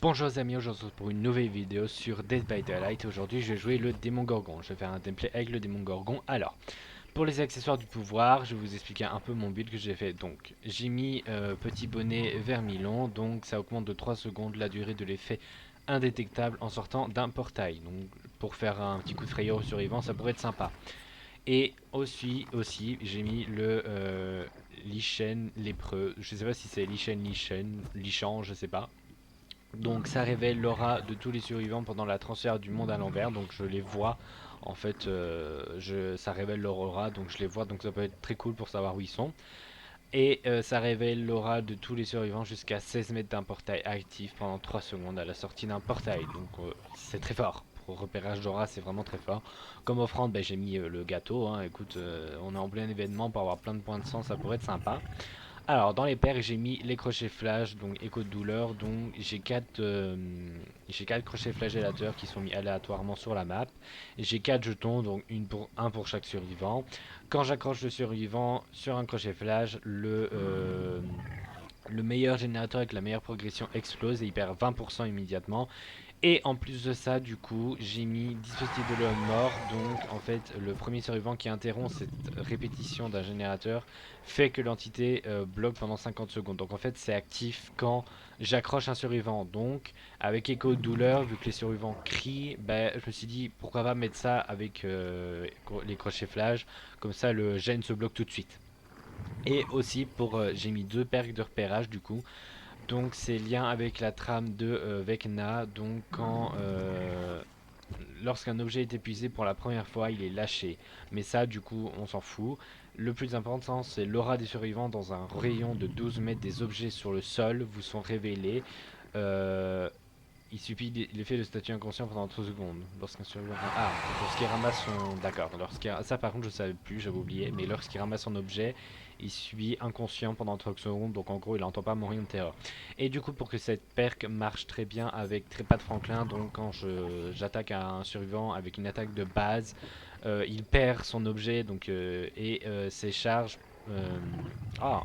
Bonjour les amis, aujourd'hui on se retrouve pour une nouvelle vidéo sur Dead by Daylight. Aujourd'hui je vais jouer le démon Gorgon. Je vais faire un gameplay avec le démon Gorgon. Alors, pour les accessoires du pouvoir, je vais vous expliquer un peu mon build que j'ai fait. Donc, j'ai mis petit bonnet vermilon, donc ça augmente de 3 secondes la durée de l'effet indétectable en sortant d'un portail. Donc, pour faire un petit coup de frayeur aux survivants, ça pourrait être sympa. Et aussi j'ai mis le lichen lépreux. Je sais pas si c'est lichan, je sais pas. Donc ça révèle l'aura de tous les survivants pendant la transfert du monde à l'envers. Donc je les vois. En fait, ça révèle leur aura. Donc je les vois. Donc ça peut être très cool pour savoir où ils sont. Et ça révèle l'aura de tous les survivants jusqu'à 16 mètres d'un portail actif pendant 3 secondes à la sortie d'un portail. Donc c'est très fort. Pour repérage d'aura, c'est vraiment très fort. Comme offrande, ben, j'ai mis le gâteau. Hein. Écoute, on est en plein événement pour avoir plein de points de sang. Ça pourrait être sympa. Alors, dans les perks, j'ai mis les crochets flash, donc écho de douleur. Donc, j'ai 4 crochets flagellateurs qui sont mis aléatoirement sur la map. J'ai 4 jetons, donc un pour chaque survivant. Quand j'accroche le survivant sur un crochet flash, le meilleur générateur avec la meilleure progression explose et il perd 20% immédiatement. Et en plus de ça, du coup, j'ai mis dispositif de l'homme mort. Donc, en fait, le premier survivant qui interrompt cette répétition d'un générateur fait que l'entité bloque pendant 50 secondes. Donc, en fait, c'est actif quand j'accroche un survivant. Donc, avec écho de douleur, vu que les survivants crient, ben, je me suis dit pourquoi pas mettre ça avec les crochets flash. Comme ça, le gène se bloque tout de suite. Et aussi, j'ai mis deux perks de repérage du coup. Donc c'est lien avec la trame de Vecna. Donc lorsqu'un objet est épuisé pour la première fois, il est lâché. Mais ça, du coup, on s'en fout. Le plus important, c'est l'aura des survivants dans un rayon de 12 mètres des objets sur le sol vous sont révélés. Euh, il suffit l'effet de statut inconscient pendant 30 secondes. Lorsqu'un survivant... Ah, lorsqu'il ramasse son... D'accord. Ça par contre je savais plus, j'avais oublié. Mais lorsqu'il ramasse son objet, il subit inconscient pendant 30 secondes. Donc en gros il n'entend pas mourir de terreur. Et du coup pour que cette perk marche très bien avec Trépas de Franklin, donc quand j'attaque un survivant avec une attaque de base, il perd son objet donc, et ses charges... euh, ah,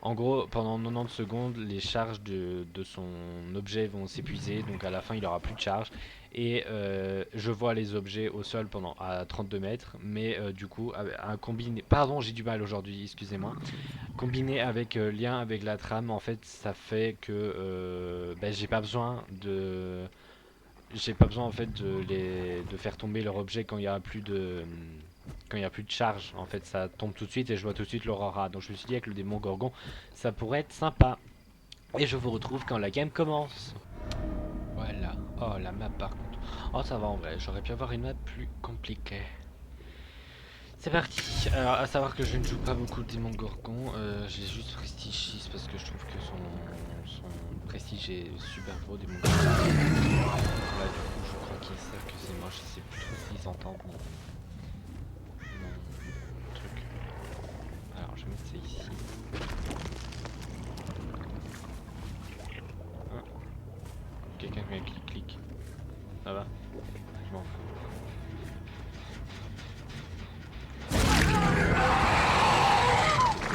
en gros, pendant 90 secondes, les charges de son objet vont s'épuiser, donc à la fin il aura plus de charge. Et je vois les objets au sol pendant à 32 mètres, mais du coup, un combiné. Pardon, j'ai du mal aujourd'hui, excusez-moi. Combiné avec lien avec la trame, en fait, ça fait que ben, j'ai pas besoin en fait de faire tomber leur objet quand il y a plus de charge. En fait, ça tombe tout de suite et je vois tout de suite l'aurora. Donc je me suis dit avec le démon Gorgon, ça pourrait être sympa. Et je vous retrouve quand la game commence. Voilà. Oh la map par contre. Oh ça va en vrai. J'aurais pu avoir une map plus compliquée. C'est parti. Alors à savoir que je ne joue pas beaucoup le démon Gorgon. J'ai juste prestige 6 parce que je trouve que son prestige est super beau démon Gorgon. Là du coup je crois qu'ils savent que c'est moi. Je sais plus trop s'ils entendent mon truc. Alors je vais mettre ça ici. Hein, quelqu'un qui clique. Ça va? Je m'en fous.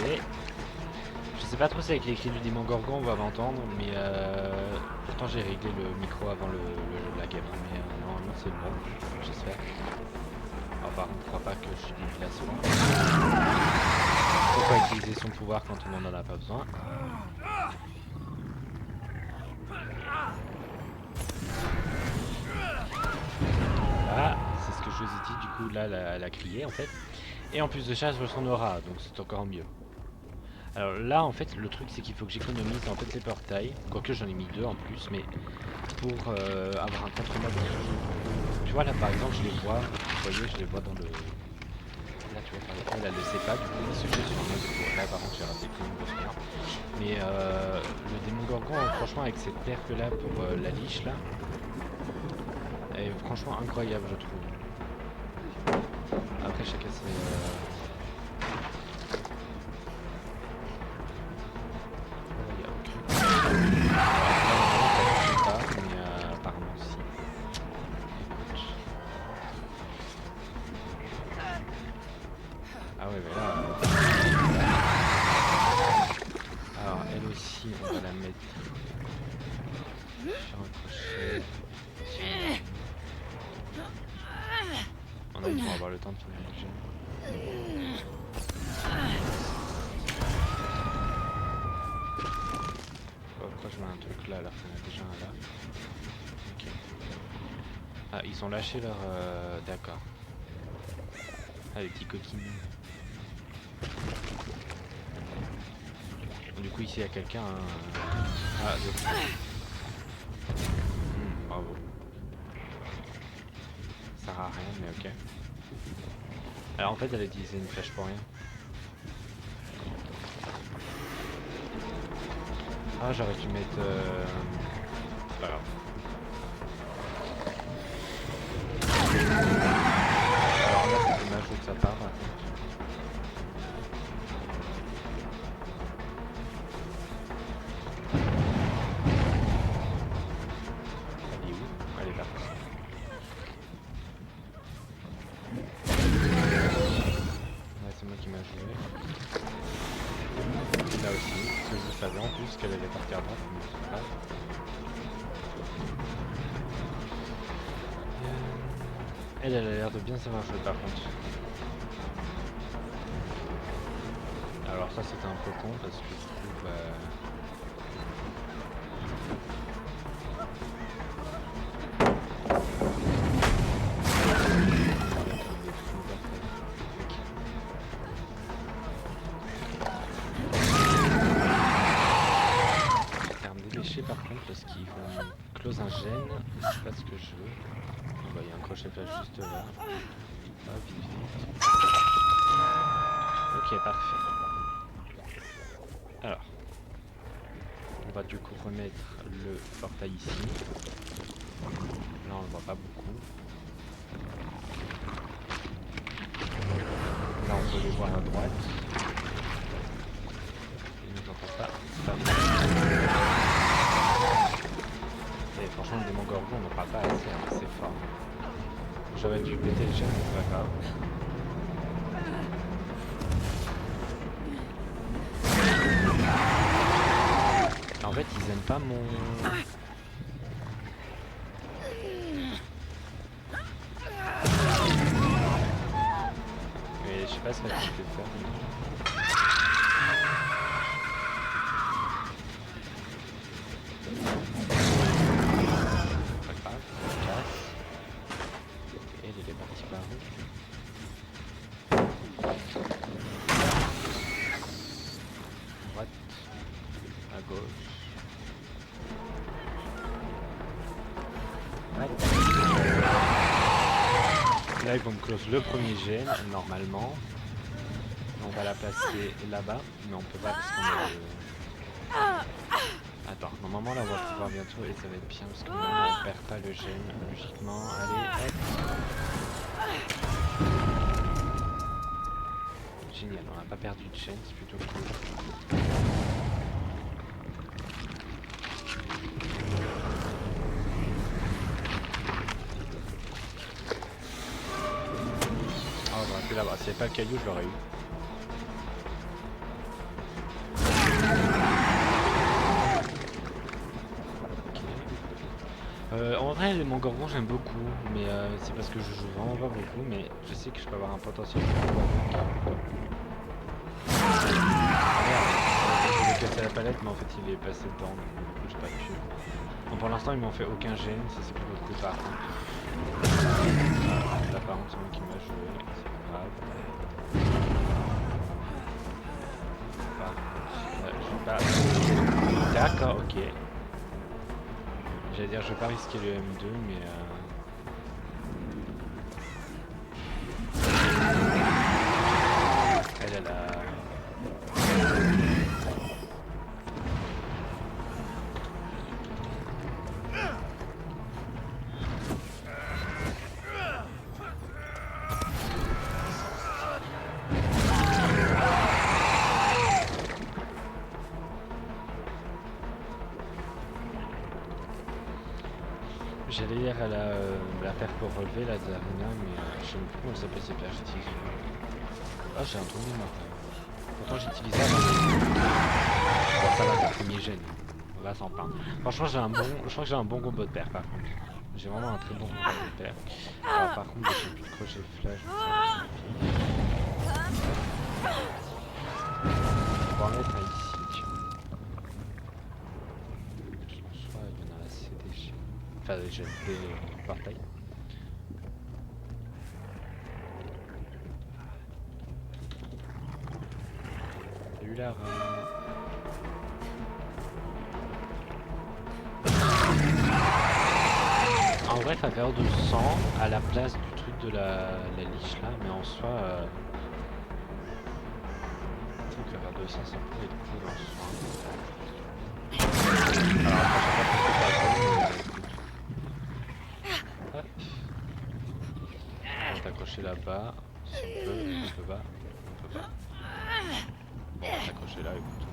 Et je sais pas trop si avec les cris du démon Gorgon on va m'entendre, mais pourtant j'ai réglé le micro avant le jeu de la game, hein, mais normalement c'est bon, j'espère. Alors par contre, je crois pas que je suis déplacement. Pourquoi utiliser son pouvoir quand on n'en a pas besoin? Voilà, c'est ce que je vous ai dit, du coup là elle a crié en fait. Et en plus de ça, je vois son aura, donc c'est encore mieux. Alors là en fait le truc c'est qu'il faut que j'économise en fait les portails, quoique j'en ai mis deux en plus, mais pour avoir un contre-mode. Tu vois là par exemple je les vois, vous voyez je les vois dans le... Là tu vois par exemple elle le sait pas, du coup il se jette sur moi, du coup là par contre j'ai raté que une grosse merde. Mais le démon Gorgon franchement avec cette perk là pour la liche là, elle est franchement incroyable je trouve. Après chacun ses... il y a aucune... Pas, mais apparemment si. Ah ouais mais là... alors elle aussi on va la mettre Sur un crochet. On a pour avoir le temps de finir le jeu. Pourquoi je mets un truc là alors qu'on a déjà un là? Ok. Ah, ils ont lâché leur... D'accord. Ah, les petits coquines. Du coup, ici, il y a quelqu'un. Ah, deux. Bravo. Ça sert à rien, mais ok. Alors, en fait, elle a utilisé une flèche pour rien. Ah, j'aurais dû mettre... C'est pas grave. Alors là, c'est dommage que ça part. Elle est où? Elle est là. Ouais, c'est moi qui m'a joué. Là aussi, parce que je savais en plus qu'elle allait partir droite, mais c'est pas grave. Elle a l'air de bien savoir jouer par contre. Alors ça c'était un peu con parce que du coup bah... Terme déléché par contre parce qu'ils vont close un gène, c'est pas ce que je veux. Oh, bah, il y a un crochet flash juste là. Ah, vite, vite. Ok, parfait. Alors, on va du coup remettre le portail ici. Là on le voit pas beaucoup. Là on peut les voir à droite. Ils nous entendent pas. Et franchement le démon gorgon on n'en parle pas assez, hein, c'est fort. J'aurais dû péter le gène, mais c'est pas grave. En fait ils aiment pas mon... Mais je sais pas ce qu'elle peut faire. Pas grave, on casse. Et elle est partie par où? À droite, à gauche. Là ils vont me close le premier gène normalement. On va la placer là-bas, mais on peut pas parce qu'on a le... Attends, normalement là on va pouvoir bientôt et ça va être bien parce que normalement on perd pas le gène logiquement. Allez, hop. Génial, on n'a pas perdu de gène, c'est plutôt cool. Oh bah c'est là-bas, s'il n'y avait pas le caillou je l'aurais eu. En vrai, les Mongorgons j'aime beaucoup, mais c'est parce que je joue vraiment pas beaucoup, mais je sais que je peux avoir un potentiel. Je voulais casser la palette, mais en fait il est passé dedans, donc j'ai pas pu. Bon, pour l'instant ils m'ont fait aucun gêne, ça c'est plutôt cool par contre. Là par contre c'est moi qui m'a joué, c'est pas grave. D'accord, ok. J'allais dire je vais pas risquer le M2 mais elle a... J'allais dire à la paire pour relever la Zarina, mais je sais même plus comment elle s'appelle ces paires j'utilise. Ah j'ai un trou de mémoire. Pourtant j'utilise ça. Bon ça va, le premier gène. On va s'en plaindre. Franchement, je crois que j'ai un bon combo de paire par contre. J'ai vraiment un très bon combo de paire. Alors, par contre, j'ai plus de crochet flash. On va en mettre un ici, tiens. En soi, il y en a assez déjà. Enfin, j'ai des portails. Salut Lara. En vrai, ça faire de sang à la place du truc de la liche là, mais en soi, faire de sang, ça pourrait être cool en soi. Alors après, je sais pas pourquoi ça va, mais hop. On va t'accrocher là-bas. Si on peut pas. On peut pas. Bon, on va t'accrocher là, écoute.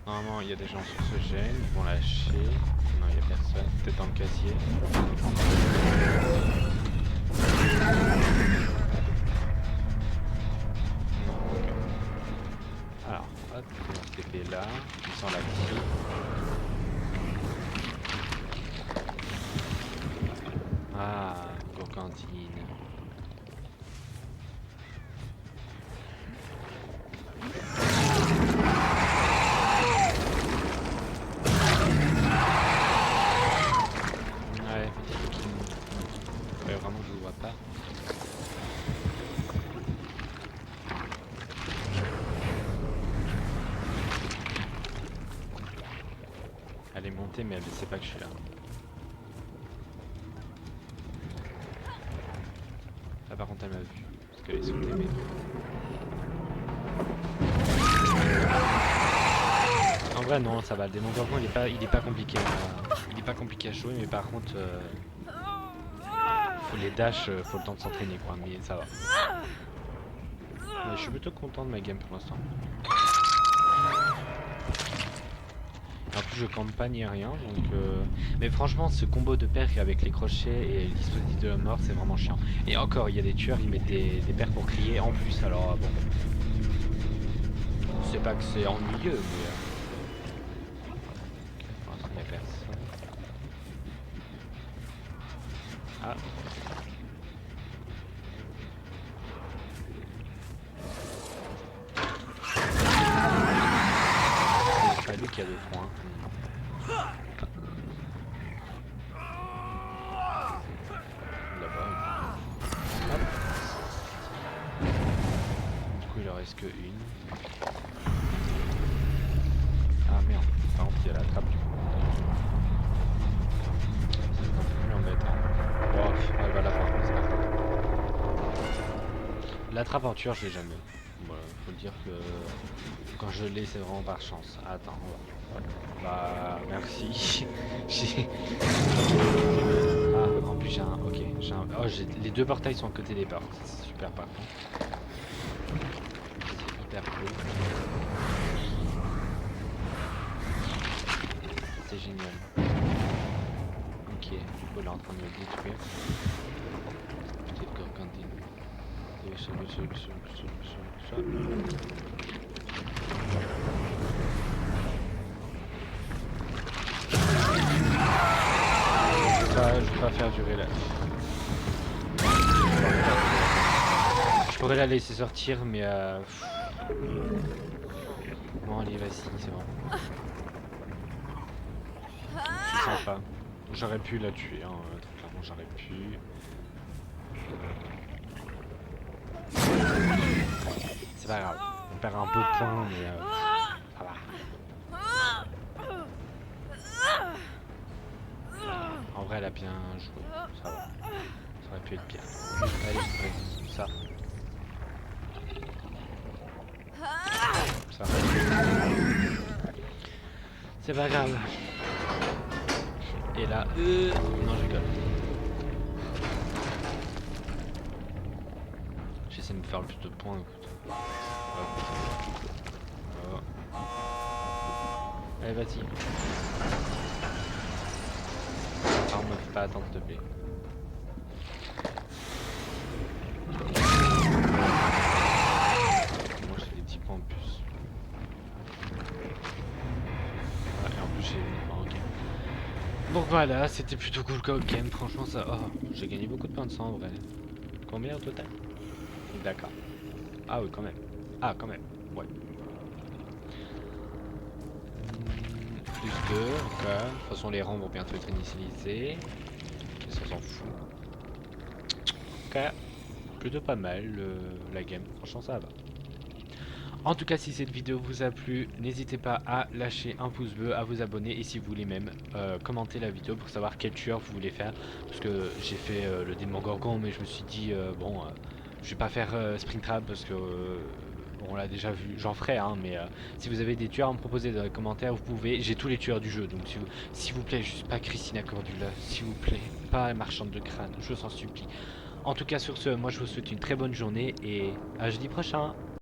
Normalement, il y a des gens sur ce gène, ils vont lâcher. Non, il n'y a personne. Peut-être dans le casier. Non, ok. Alors, hop, on va se TP là. Ils sont l'actif. Ah, Gourgandine. Vraiment je le vois pas. Elle est montée mais elle ne sait pas que je suis là. Là par contre elle m'a vu. Parce qu'elle est sous le TP. En vrai non ça va, le démon gorgon il est pas compliqué. Il est pas compliqué à jouer mais par contre faut les dash, faut le temps de s'entraîner quoi, mais ça va. Mais je suis plutôt content de ma game pour l'instant. En plus je campe pas ni rien donc mais franchement ce combo de paires avec les crochets et le dispositif de la mort c'est vraiment chiant. Et encore il y a des tueurs ils mettent des paires pour crier en plus alors bon. C'est pas que c'est ennuyeux mais pour l'instant il n'y a personne. Ah. C'est pas lui qui a 2 points. Là-bas. Hop. Du coup il en reste que une. Ah merde, par contre il y a la trappe du coup. C'est un peu plus embêtant. Bon, elle va l'avoir, mais c'est pas grave. La trappe en tueur je l'ai jamais. Voilà, faut dire que quand je l'ai c'est vraiment par chance. Attends, bah merci. Ah en plus j'ai un. Ok, j'ai un. Oh les 2 portails sont à côté des portes. C'est super par contre. C'est hyper cool. C'est génial. Ok, du coup elle est en train de me détruire. Petite gorgandine. Je vais pas faire durer là. Je pourrais la laisser sortir mais bon allez vas-y c'est bon. Je suis sympa. J'aurais pu la tuer hein, très clairement j'aurais pu. C'est pas grave, on perd un peu de points mais ça va. En vrai elle a bien joué, ça va. Ça aurait pu être pire. Allez, ça. Ça. C'est pas grave. Et là, non je rigole. J'essaie de me faire le plus de points, écoute. Oh. Allez, vas-y. Ah, on me fait pas attendre, s'il te plaît. Moi, j'ai des petits points en plus. Donc voilà, c'était plutôt cool comme game, franchement ça... Oh, j'ai gagné beaucoup de points de sang en vrai. Combien au total? D'accord. Ah oui, quand même. Ah, quand même. Ouais. Plus 2, ok. De toute façon, les rangs vont bientôt être initialisés. Et ça s'en fout. Ok. Plutôt pas mal la game. Franchement, ça va. En tout cas, si cette vidéo vous a plu, n'hésitez pas à lâcher un pouce bleu, à vous abonner et si vous voulez même commenter la vidéo pour savoir quel tueur vous voulez faire. Parce que j'ai fait le démon Gorgon, mais je me suis dit, bon, je vais pas faire Springtrap parce que on l'a déjà vu. J'en ferai, hein, mais si vous avez des tueurs à me proposer dans les commentaires, vous pouvez. J'ai tous les tueurs du jeu, donc s'il vous plaît, juste pas Christina Cordula, s'il vous plaît, pas Marchande de crâne, je vous en supplie. En tout cas, sur ce, moi je vous souhaite une très bonne journée et à jeudi prochain.